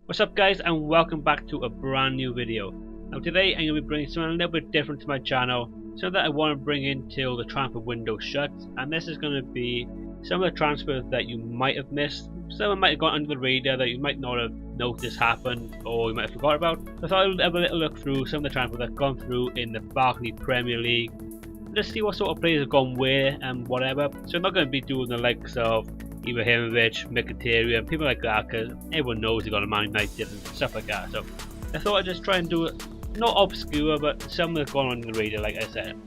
What's up guys, and welcome back to a brand new video. Now today I'm going to be bringing something a little bit different to my channel, something that I want to bring in till the transfer window shuts, and this is going to be some of the transfers that you might have missed, some might have gone under the radar that you might not have noticed happened or you might have forgot about. So I thought I would have a little look through some of the transfers that have gone through in the Barclays Premier League, just see what sort of players have gone where and whatever. So I'm not going to be doing the likes of Ibrahimovic, Mkhitaryan, people like that, because everyone knows they got a Man United and stuff like that. So I thought I'd just try and do it, not obscure, but some that's gone on the radar, like I said.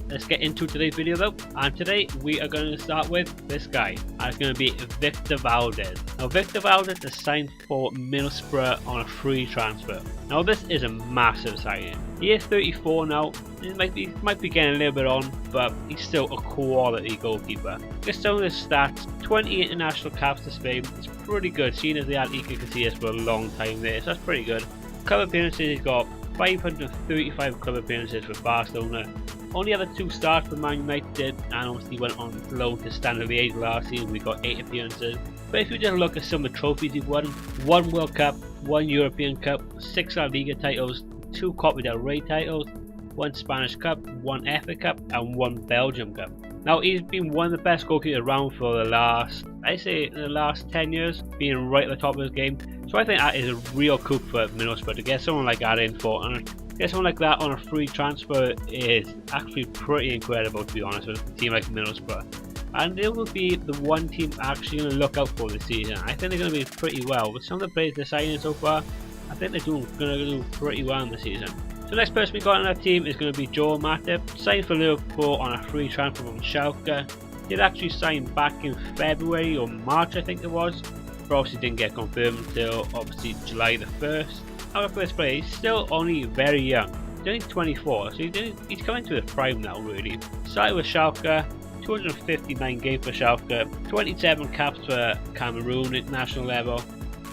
Let's get into today's video though. And today we are going to start with this guy. And it's going to be Victor Valdez. Now Victor Valdez is signed for Middlesbrough on a free transfer. Now this is a massive signing. He is 34 now. He might be getting a little bit on, but he's still a quality goalkeeper. Just some of his stats: 20 international caps to Spain. It's pretty good, seeing as they had Iker Casillas for a long time there, so that's pretty good. Club appearances, he's got 535 club appearances for Barcelona. Only had 2 starts for Man United, and obviously went on loan to Standard Liège last season. We got 8 appearances. But if you just look at some of the trophies he's won: 1 World Cup, 1 European Cup, 6 La Liga titles, 2 Copa del Rey titles, 1 Spanish Cup, 1 FA Cup, and 1 Belgium Cup. Now he's been one of the best goalkeepers around for the last, in the last 10 years, being right at the top of his game. So I think that is a real coup for Middlesbrough to get someone like that in for, and get someone like that on a free transfer is actually pretty incredible, to be honest, with a team like Middlesbrough. And they will be the one team actually going to look out for this season. I think they're going to be pretty well. With some of the players they're signing so far, I think they're going to do pretty well in the season. So the next person we got on our team is going to be Joel Matip, signed for Liverpool on a free transfer from Schalke. Did actually sign back in February or March, I think it was, but obviously didn't get confirmed until obviously July the 1st. Our first player, he's still only very young. He's only 24, so he's coming to his prime now really. Started with Schalke, 259 games for Schalke, 27 caps for Cameroon at national level.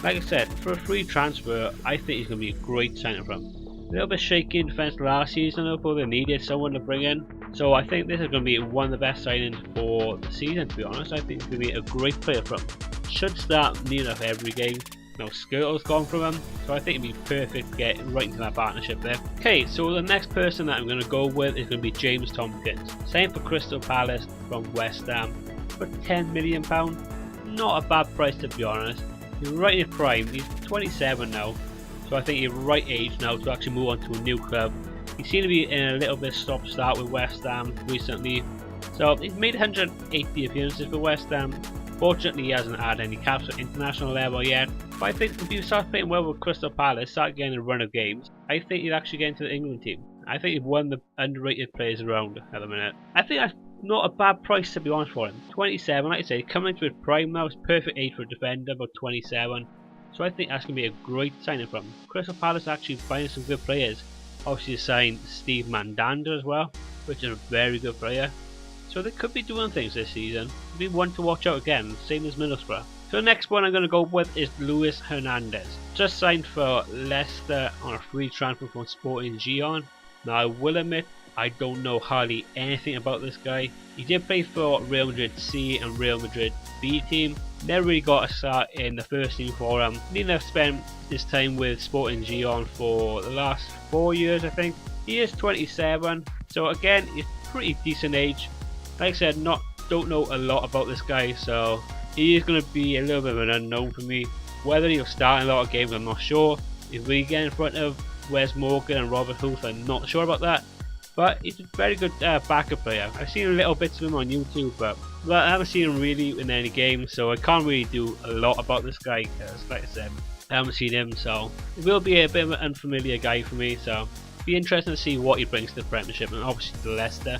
Like I said, for a free transfer, I think he's going to be a great signing for him. A little bit shaky in defence last season, though, they needed someone to bring in. So I think this is going to be one of the best signings for the season, to be honest. I think he's going to be a great player for him. Should start near enough every game. Now Skirtle's gone from him, so I think it'd be perfect to get right into that partnership there. Okay, so the next person that I'm going to go with is going to be James Tompkins. Signed for Crystal Palace from West Ham for £10 million. Not a bad price, to be honest. He's right in his prime. He's 27 now, so I think he's right age now to actually move on to a new club. He seemed to be in a little bit stop-start with West Ham recently, so he's made 180 appearances for West Ham. Fortunately, he hasn't had any caps at international level yet, but I think if you start playing well with Crystal Palace, start getting a run of games, I think he'll actually get into the England team. I think he's one of the underrated players around at the minute. I think that's not a bad price, to be honest, for him. 27, like I say, coming into his prime now, it's perfect age for a defender, about 27. So I think that's going to be a great signing from him. Crystal Palace actually finding some good players. Obviously signed Steve Mandanda as well, which is a very good player. So they could be doing things this season. It'll be one to watch out again, same as Middlesbrough. So the next one I'm going to go with is Luis Hernandez. Just signed for Leicester on a free transfer from Sporting Gijon. Now I will admit, I don't know hardly anything about this guy. He did play for Real Madrid C and Real Madrid B team. Never really got a start in the first team for him. Didn't have spent his time with Sporting Gijon for the last 4 years, I think. He is 27, so again, he's pretty decent age. Like I said, don't know a lot about this guy, so he is going to be a little bit of an unknown for me. Whether he'll start in a lot of games, I'm not sure. If we get in front of Wes Morgan and Robert Huth, I'm not sure about that. But he's a very good backup player. I've seen little bits of him on YouTube, but I haven't seen him really in any games, so I can't really do a lot about this guy, because like I said, I haven't seen him, so it will be a bit of an unfamiliar guy for me. So it'll be interesting to see what he brings to the Premiership, and obviously to Leicester,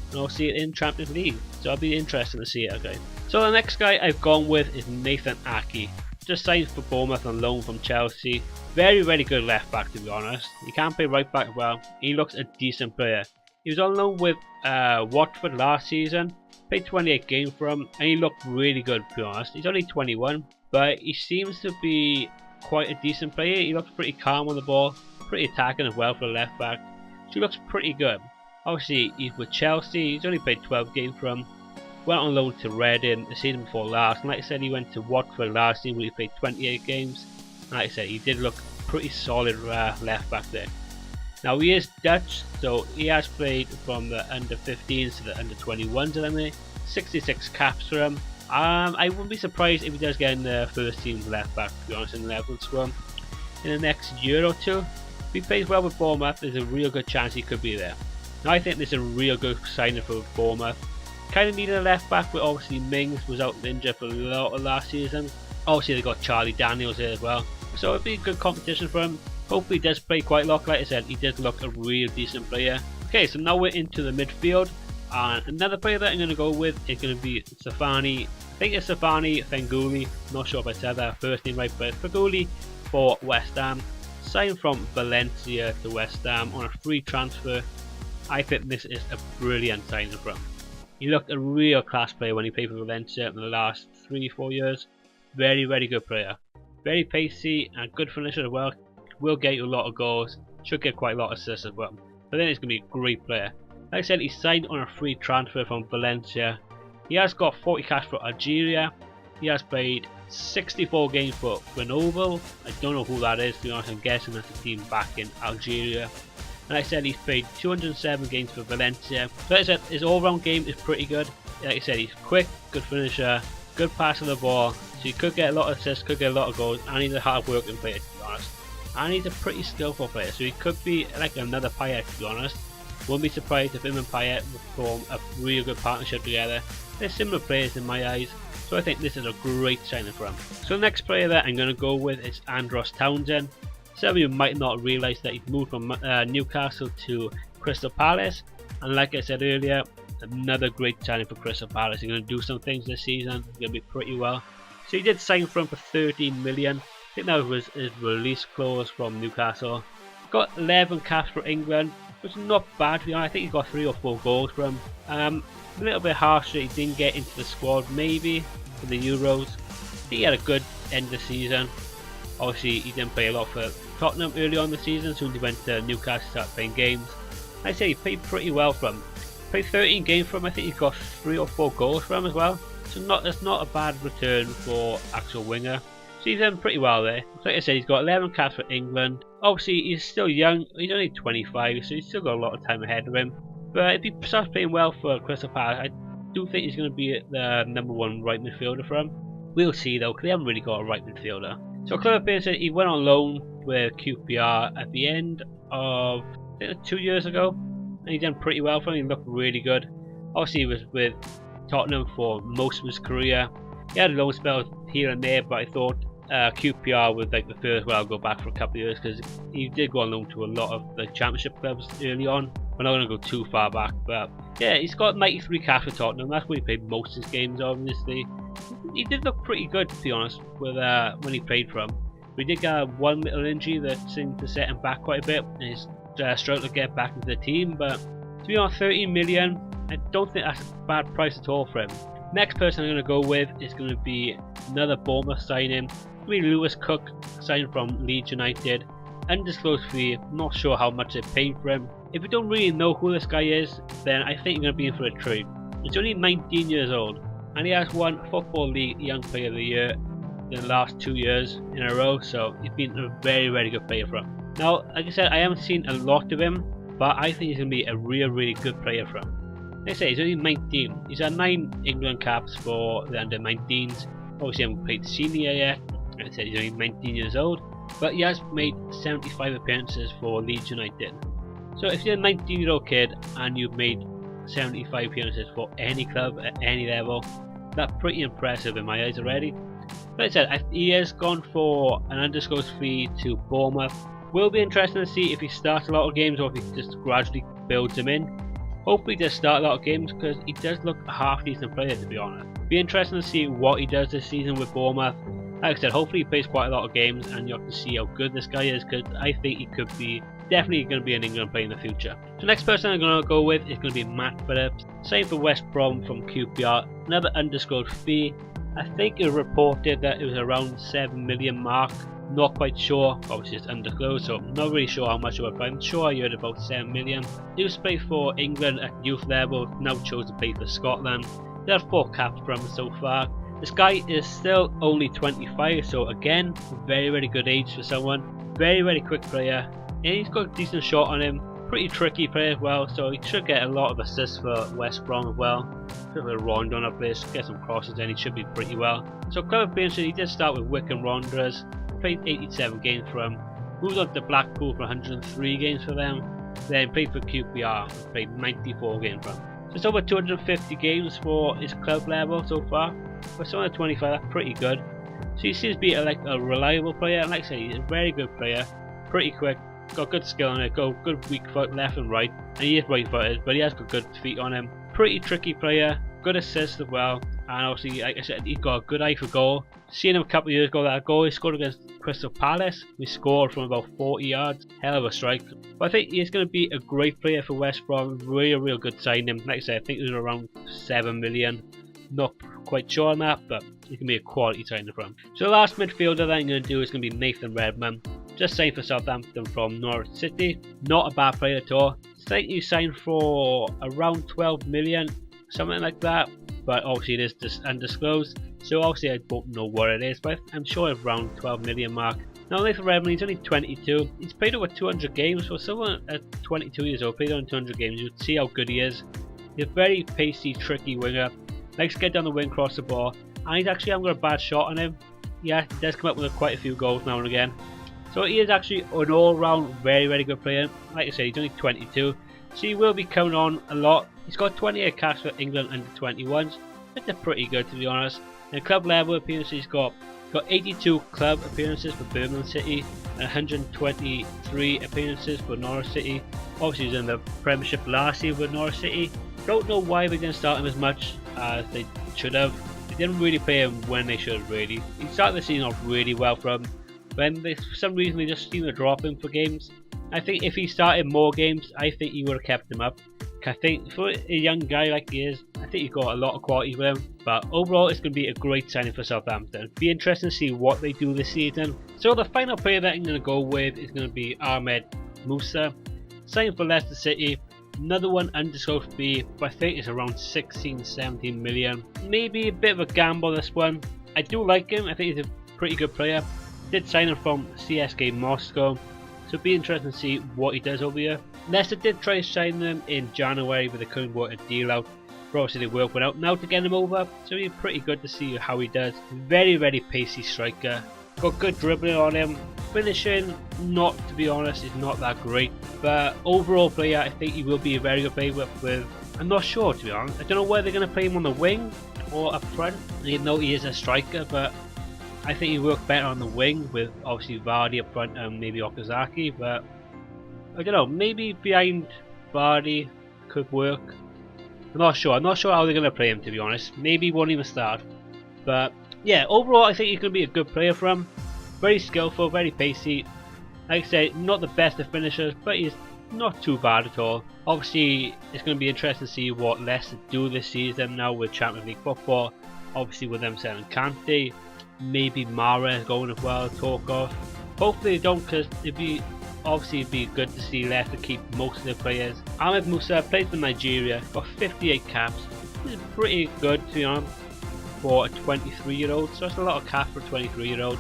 and I'll see it in Champions League, so it'll be interesting to see it. Okay, so the next guy I've gone with is Nathan Ake. Just signed for Bournemouth on loan from Chelsea. Very good left back, to be honest. He can play right back well. He looks a decent player. He was on loan with Watford last season. Played 28 games for him, and he looked really good, to be honest. He's only 21, but he seems to be quite a decent player. He looks pretty calm on the ball, pretty attacking as well for a left back. So he looks pretty good. Obviously, he's with Chelsea. He's only played 12 games for him. Went on loan to Reading the season before last, and like I said, he went to Watford last season where he played 28 games. Like I said, he did look pretty solid left back there. Now he is Dutch, so he has played from the under 15s to the under 21s at me. 66 caps for him. I wouldn't be surprised if he does get in the first team left back, to be honest, in the level squad in the next year or two. If he plays well with Bournemouth, there's a real good chance he could be there. Now I think this is a real good signing for Bournemouth. Kind of needed a left back, but obviously Mings was out injured for a lot of last season. Obviously they got Charlie Daniels here as well, so it'd be a good competition for him. Hopefully he does play quite a lot. Like I said, he does look a real decent player. Okay, so now we're into the midfield, and another player that I'm going to go with is going to be Stefani. I think it's Stefani Feghouli, not sure if I said that first name right, but Feghouli for West Ham. Signed from Valencia to West Ham on a free transfer. I think this is a brilliant signing for him. He looked a real class player when he played for Valencia in the last 3-4 years. Very, very good player. Very pacey and good finisher as well. Will get you a lot of goals. Should get quite a lot of assists as well. But then he's going to be a great player. Like I said, he signed on a free transfer from Valencia. He has got 40 cash for Algeria. He has played 64 games for Grenoble. I don't know who that is, to be honest. I'm guessing that's a team back in Algeria. And like I said, he's played 207 games for Valencia. So like I said, his all-round game is pretty good. Like I said, he's quick, good finisher, good pass of the ball. So he could get a lot of assists, could get a lot of goals, and he's a hard-working player, to be honest. And he's a pretty skillful player, so he could be like another Payet, to be honest. Wouldn't be surprised if him and Payet would form a really good partnership together. They're similar players in my eyes, so I think this is a great signing for him. So the next player that I'm going to go with is Andros Townsend. Some of you might not realise that he's moved from Newcastle to Crystal Palace, and like I said earlier, another great signing for Crystal Palace. He's going to do some things this season, he's going to be pretty well. So he did sign for him for 13 million. I think that was his release clause from Newcastle. Got 11 caps for England, which is not bad. I think he got 3 or 4 goals from him. A little bit harsh that he didn't get into the squad, maybe for the Euros. He had a good end of the season. Obviously, he didn't play a lot for Tottenham early on in the season, so he went to Newcastle to start playing games. I'd say he played pretty well for him. Played 13 games for him. I think he got 3 or 4 goals for him as well. So that's not a bad return for actual winger. So he's done pretty well there. Like I said, he's got 11 caps for England. Obviously, he's still young. He's only 25, so he's still got a lot of time ahead of him. But if he starts playing well for Crystal Palace, I do think he's going to be the #1 right midfielder for him. We'll see though, because they haven't really got a right midfielder. So Clever Bear said he went on loan with QPR at the end of, I think, 2 years ago, and he done pretty well for him. He looked really good. Obviously, he was with Tottenham for most of his career. He had loan spells here and there, but I thought QPR was like the first where I'll go back for a couple of years, because he did go on loan to a lot of the Championship clubs early on. We're not going to go too far back, but yeah, he's got 93 caps for Tottenham. That's where he played most of his games, obviously. He did look pretty good, to be honest, with when he played for him. We did get one little injury that seemed to set him back quite a bit, and he's struggled to get back into the team. But to be honest, 13 million, I don't think that's a bad price at all for him. Next person I'm going to go with is going to be another Bournemouth signing. It's going to be Lewis Cook, signed from Leeds United. Undisclosed fee, not sure how much they paid for him. If you don't really know who this guy is, then I think you're going to be in for a treat. He's only 19 years old, and he has won Football League Young Player of the Year in the last 2 years in a row, so he's been a very, very good player for him. Now, like I said, I haven't seen a lot of him, but I think he's going to be a really good player for him. Like I say, he's only 19. He's had 9 England caps for the under-19s. Obviously, I haven't played senior yet. Like I said, he's only 19 years old, but he has made 75 appearances for Leeds United. So if you're a 19-year-old kid and you've made 75 appearances for any club at any level, that's pretty impressive in my eyes already. Like I said, he has gone for an undisclosed fee to Bournemouth. Will be interesting to see if he starts a lot of games or if he just gradually builds them in. Hopefully he does start a lot of games, because he does look a half decent player, to be honest. Be interesting to see what he does this season with Bournemouth. Like I said, hopefully he plays quite a lot of games and you have to see how good this guy is, because I think he could be definitely going to be an England player in the future. So next person I'm going to go with is going to be Matt Phillips, signed for West Brom from QPR, another undisclosed fee. I think it reported that it was around 7 million mark, not quite sure, obviously it's undisclosed, so I'm not really sure how much it was, but I'm sure I heard about 7 million. He was played for England at youth level, now chose to play for Scotland. They have 4 caps from him so far. This guy is still only 25, so again, very good age for someone. Very quick player, and he's got a decent shot on him. Pretty tricky player as well, so he should get a lot of assists for West Brom as well. Put a bit of Rondon up this, get some crosses in, he should be pretty well. So club appearances, he did start with Wycombe Wanderers, played 87 games for him, moved on to Blackpool for 103 games for them, then played for QPR, played 94 games for him. So it's over 250 games for his club level so far. For someone at 25, that's pretty good. So he seems to be like a reliable player, and like I say, he's a very good player, pretty quick, got good skill on it, got good weak foot left and right, and he is right footed, but he has got good feet on him. Pretty tricky player, good assist as well, and obviously, like I said, he's got a good eye for goal. Seen him a couple of years ago, that goal he scored against Crystal Palace, we scored from about 40 yards, hell of a strike. But I think he's going to be a great player for West Brom, real good signing. Like I said, I think it was around 7 million, not quite sure on that, but he can be a quality signing for him. So the last midfielder that I'm going to do is going to be Nathan Redmond, just signed for Southampton from Norwich City. Not a bad player at all. I think he signed for around 12 million, something like that, but obviously it is just undisclosed, so obviously I don't know what it is, but I'm sure it's around 12 million mark. Now Nathan Redmond, he's only 22, he's played over 200 games, for someone at 22 years old, played on 200 games, you'd see how good he is. He's a very pacey, tricky winger, likes to get down the wing, cross the ball, and he's actually having got a bad shot on him. Yeah, he does come up with quite a few goals now and again. So he is actually an all-round very good player. Like I said, he's only 22, so he will be coming on a lot. He's got 28 caps for England under 21s, which are pretty good to be honest. And club level appearances, he's got 82 club appearances for Birmingham City and 123 appearances for Norwich City. Obviously he was in the premiership last year with Norwich City. Don't know why they didn't start him as much as they should have. They didn't really play him when they should have really. He started the season off really well for him. When they, for some reason they just seem to drop him for games. I think if he started more games, I think he would have kept him up. I think for a young guy like he is, I think he's got a lot of quality with him. But overall, it's going to be a great signing for Southampton. Be interesting to see what they do this season. So the final player that I'm going to go with is going to be Ahmed Musa, signed for Leicester City. Another one undisclosed fee, but I think it's around 16-17 million. Maybe a bit of a gamble this one. I do like him. I think he's a pretty good player. Did sign him from CSKA Moscow, so it'll be interesting to see what he does over here. Leicester did try signing him in January, but they couldn't work a deal out. But obviously they worked out now to get him over, so it'll be pretty good to see how he does. Very pacey striker, got good dribbling on him. Finishing, not to be honest, is not that great, but overall player, I think he will be a very good player with I'm not sure to be honest. I don't know whether they're going to play him on the wing or up front, even though he is a striker, but I think he worked better on the wing with obviously Vardy up front and maybe Okazaki, but I don't know, maybe behind Vardy could work. I'm not sure how they're going to play him to be honest. Maybe he won't even start, but yeah, overall I think he's going to be a good player for him. Very skillful, very pacey. Like I say, not the best of finishers, but he's not too bad at all. Obviously it's going to be interesting to see what Leicester do this season now with Champions League football. Obviously with them selling Kante, maybe Mara going as well, talk off. Hopefully they don't, because it'd be good to see Leicester keep most of their players. Ahmed Musa plays for Nigeria, got 58 caps. This is pretty good to be honest for a 23-year-old, so that's a lot of caps for a 23-year-old.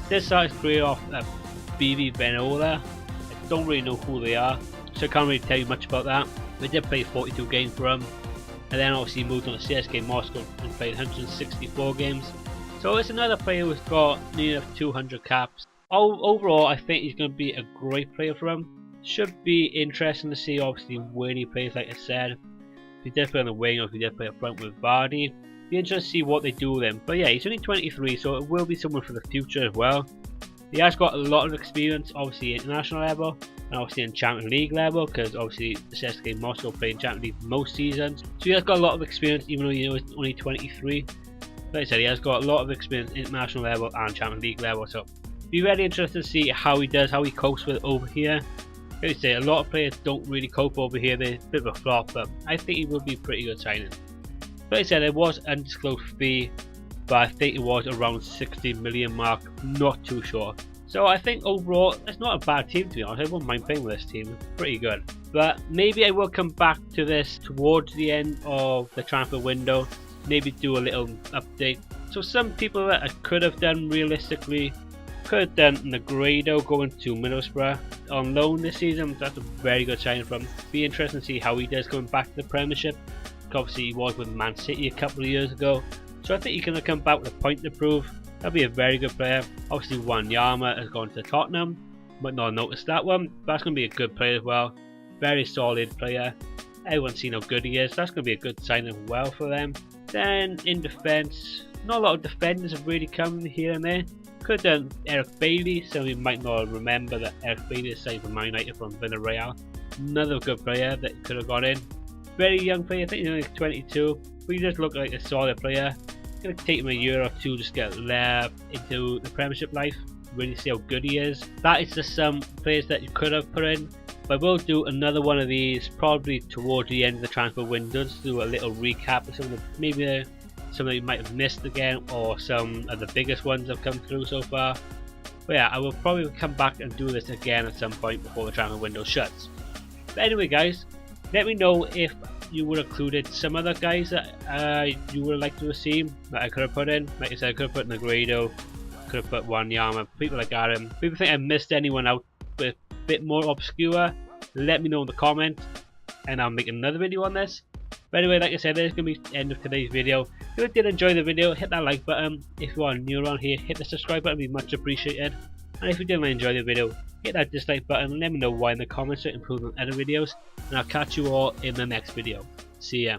Did start his career off at BV Venola. I don't really know who they are, so I can't really tell you much about that. They did play 42 games for him, and then obviously moved on to CSKA Moscow and played 164 games. So it's another player who's got near 200 caps. Overall, I think he's going to be a great player for him. Should be interesting to see obviously when he plays, like I said. If he did play on the wing or if he did play up front with Vardy. Be interesting to see what they do with him. But yeah, he's only 23, so it will be someone for the future as well. He has got a lot of experience, obviously at international level, and obviously in Champions League level, because obviously the CSKA Moscow played in Champions League most seasons. So he has got a lot of experience, even though he's only 23. Like I said, he has got a lot of experience at international level and Champions League level, so be very interested to see how he does, how he copes with it over here. Like I say, a lot of players don't really cope over here, they're a bit of a flop, but I think he will be pretty good signing. Like I said, it was undisclosed fee, but I think it was around 60 million mark, not too sure. So I think overall, it's not a bad team to be honest, I wouldn't mind playing with this team, it's pretty good. But maybe I will come back to this towards the end of the transfer window, maybe do a little update, So some people that I could have done realistically, could have done Negredo going to Middlesbrough on loan this season. That's a very good signing from him. Be interesting to see how he does coming back to the Premiership. Obviously he was with Man City a couple of years ago, so I think he's going to come back with a point to prove. That'll be a very good player. Obviously Wanyama has gone to Tottenham, might not have noticed that one, but that's going to be a good player as well. Very solid player. Everyone's seen how good he is. That's going to be a good signing as well for them. Then in defence, not a lot of defenders have really come here and there. Could have done Eric Bailey, so we might not remember that Eric Bailey is signed from Man United from Villarreal. Another good player that could have got in. Very young player, I think he's only 22, but he does look like a solid player. It's going to take him a year or two just to get into the Premiership life, really see how good he is. That is just some players that you could have put in, but I will do another one of these probably towards the end of the transfer window, just do a little recap of some of the, maybe some that you might have missed again, or some of the biggest ones that have come through so far. But yeah, I will probably come back and do this again at some point before the transfer window shuts. But anyway guys, let me know if you would have included some other guys that you would like to have seen that I could have put in. Like I said, I could have put Negredo, could have put Wanyama, people like Aaron. If people think I missed anyone out with a bit more obscure, let me know in the comments and I'll make another video on this. But anyway, like I said, this is going to be the end of today's video. If you did enjoy the video, hit that like button. If you are new around here, hit the subscribe button, it would be much appreciated. And if you didn't enjoy the video, hit that dislike button and let me know why in the comments to improve on other videos. And I'll catch you all in the next video. See ya.